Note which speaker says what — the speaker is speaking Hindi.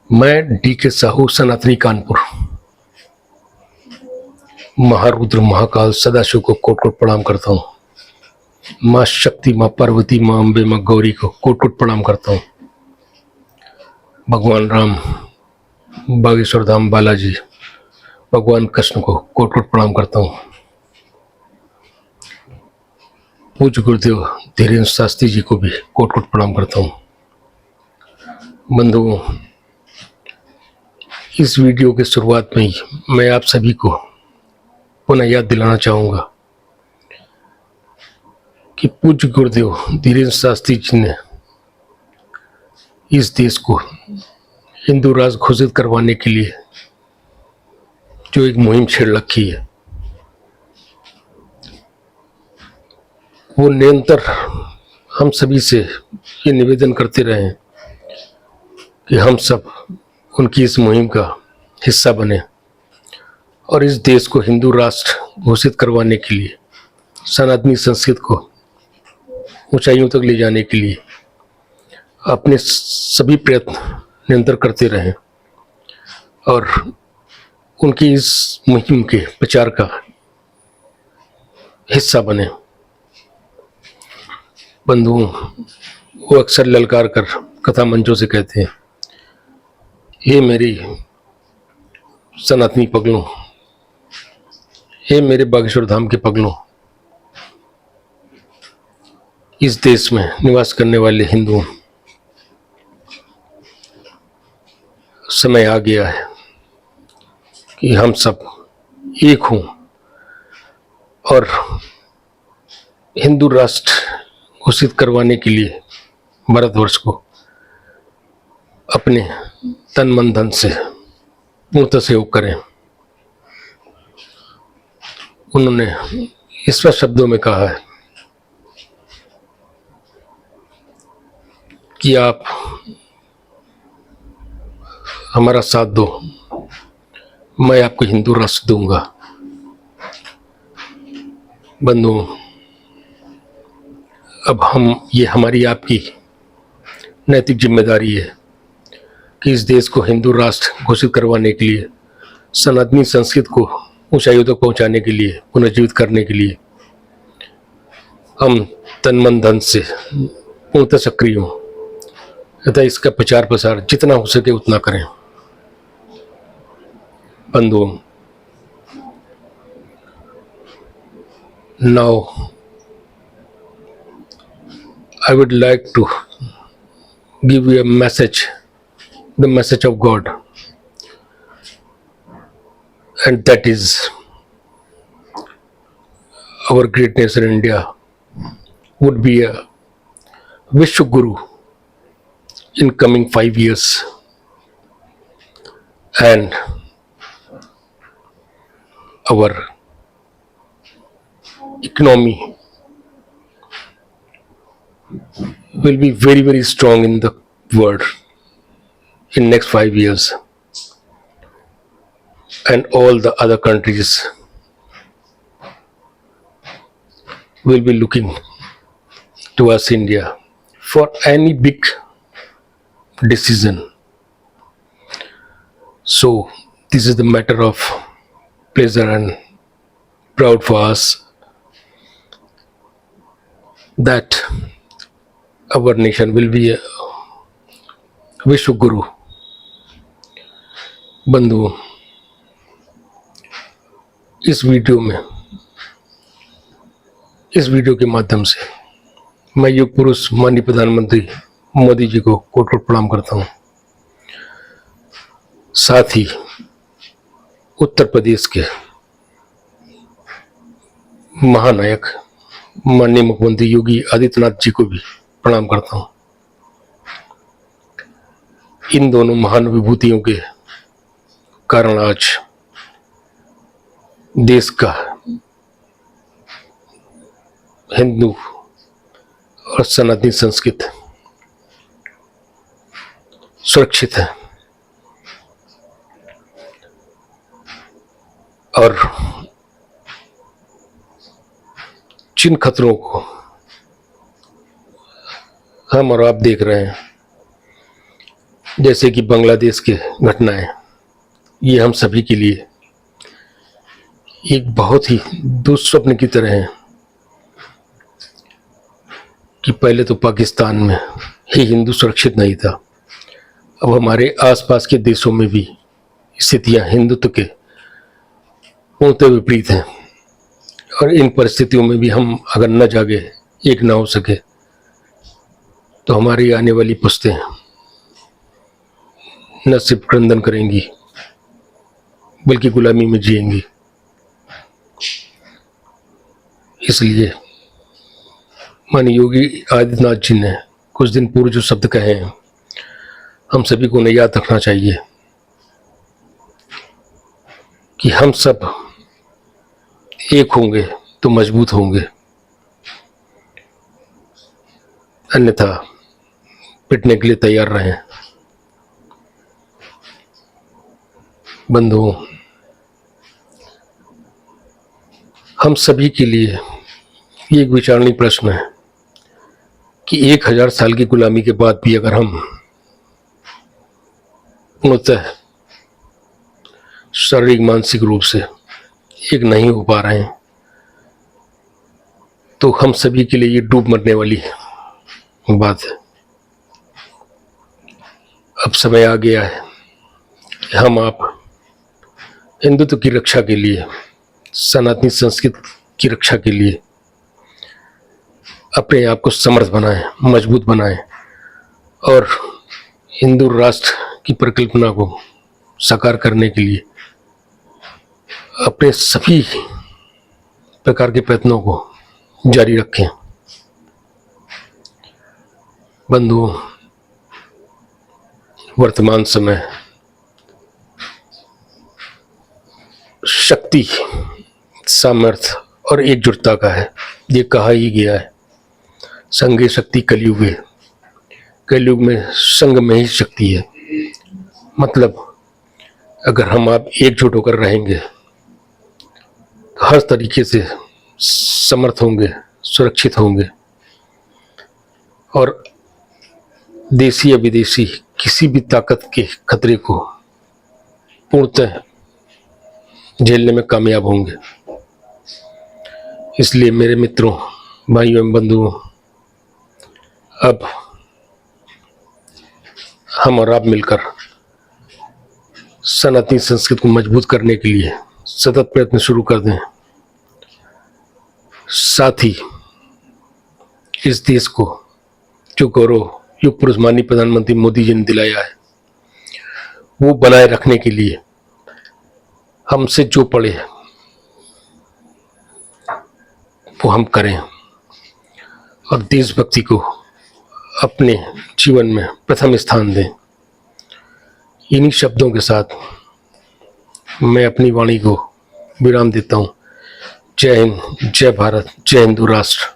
Speaker 1: मैं डी के साहू, सनातनी कानपुर। महारुद्र महाकाल सदाशिव को कोट कोट प्रणाम करता हूँ। माँ शक्ति, माँ पार्वती, माँ अम्बे, माँ गौरी को कोट कोट प्रणाम करता हूँ। भगवान राम, बागेश्वर धाम बालाजी, भगवान कृष्ण को कोट कोट प्रणाम करता हूँ। पूज्य गुरुदेव धीरेन्द्र शास्त्री जी को भी कोट कोट प्रणाम करता हूँ। बंधुओं, इस वीडियो के शुरुआत में ही मैं आप सभी को पुनः याद दिलाना चाहूँगा कि पूज्य गुरुदेव धीरेन्द्र शास्त्री जी ने इस देश को हिंदू राष्ट्र घोषित करवाने के लिए जो एक मुहिम छेड़ रखी है, वो निरंतर हम सभी से ये निवेदन करते रहे हैं कि हम सब उनकी इस मुहिम का हिस्सा बने और इस देश को हिंदू राष्ट्र घोषित करवाने के लिए, सनातनी संस्कृति को ऊंचाइयों तक ले जाने के लिए अपने सभी प्रयत्न निरंतर करते रहें और उनकी इस मुहिम के प्रचार का हिस्सा बने। बंधुओं, वो अक्सर ललकार कर कथा मंचों से कहते हैं, हे मेरी सनातनी पगलों, हे मेरे बागेश्वर धाम के पगलों, इस देश में निवास करने वाले हिंदुओं, समय आ गया है कि हम सब एक हों और हिंदू राष्ट्र घोषित करवाने के लिए भारतवर्ष को अपने तन मन धन से पूर्णतः सहयोग करें। उन्होंने स्पष्ट शब्दों में कहा है कि आप हमारा साथ दो, मैं आपको हिंदू राष्ट्र दूंगा। बंधुओं, अब ये हमारी आपकी नैतिक जिम्मेदारी है कि इस देश को हिंदू राष्ट्र घोषित करवाने के लिए, सनातनी संस्कृति को ऊंचाइयों तक पहुंचाने के लिए, पुनर्जीवित करने के लिए हम तन मन धन से पूर्णतः सक्रिय हों तथा इसका प्रचार प्रसार जितना हो सके उतना करें। बंधुओं, now I would like to give you a message, the message of God, and that is our great nation India would be a Vishwa Guru in coming 5 years, and our economy will be very, very strong in the world in next 5 years, and all the other countries will be looking to us India for any big decision. So this is the matter of pleasure and proud for us that our nation will be a Vishwa Guru. बंधुओं, इस वीडियो के माध्यम से मैं युग पुरुष माननीय प्रधानमंत्री मोदी जी को कोट कोट प्रणाम करता हूँ। साथ ही उत्तर प्रदेश के महानायक माननीय मुख्यमंत्री योगी आदित्यनाथ जी को भी प्रणाम करता हूँ। इन दोनों महान विभूतियों के कारण आज देश का हिंदू और सनातनी संस्कृति सुरक्षित है और जिन खतरों को हम और आप देख रहे हैं जैसे कि बांग्लादेश के घटनाएं, ये हम सभी के लिए एक बहुत ही दुस्वप्न की तरह है कि पहले तो पाकिस्तान में ही हिंदू सुरक्षित नहीं था, अब हमारे आसपास के देशों में भी स्थितियां हिंदुत्व के पूर्णतः विपरीत हैं। और इन परिस्थितियों में भी हम अगर न जागे, एक न हो सके, तो हमारी आने वाली पुश्तें न सिर्फ क्रंदन करेंगी बल्कि गुलामी में जिएंगी। इसलिए माननीय योगी आदित्यनाथ जी ने कुछ दिन पूर्व जो शब्द कहे हैं, हम सभी को उन्हें याद रखना चाहिए कि हम सब एक होंगे तो मजबूत होंगे, अन्यथा पिटने के लिए तैयार रहें। बंधुओं, हम सभी के लिए ये एक विचारणीय प्रश्न है कि 1000 साल की गुलामी के बाद भी अगर हम पूर्णतः शारीरिक मानसिक रूप से एक नहीं हो पा रहे हैं, तो हम सभी के लिए ये डूब मरने वाली बात है। अब समय आ गया है कि हम आप हिंदुत्व की रक्षा के लिए, सनातनी संस्कृति की रक्षा के लिए अपने आप को समर्थ बनाएं, मजबूत बनाएं और हिंदू राष्ट्र की परिकल्पना को साकार करने के लिए अपने सभी प्रकार के प्रयत्नों को जारी रखें। बंधुओं, वर्तमान समय शक्ति, सामर्थ्य और एकजुटता का है। ये कहा ही गया है, संघे शक्ति कलयुग है। कलयुग में संघ में ही शक्ति है। मतलब अगर हम आप एकजुट होकर रहेंगे तो हर तरीके से समर्थ होंगे, सुरक्षित होंगे और देशी या विदेशी किसी भी ताकत के खतरे को पूर्णतः झेलने में कामयाब होंगे। इसलिए मेरे मित्रों, भाइयों एवं बंधुओं, अब हम और आप मिलकर सनातनी संस्कृति को मजबूत करने के लिए सतत प्रयत्न शुरू कर दें। साथ ही इस देश को जो गौरव युग पुरुष माननीय प्रधानमंत्री मोदी जी ने दिलाया है, वो बनाए रखने के लिए हमसे जो पड़े वो हम करें और देशभक्ति को अपने जीवन में प्रथम स्थान दें। इन्हीं शब्दों के साथ मैं अपनी वाणी को विराम देता हूँ। जय हिंद, जय भारत, जय हिंदू राष्ट्र।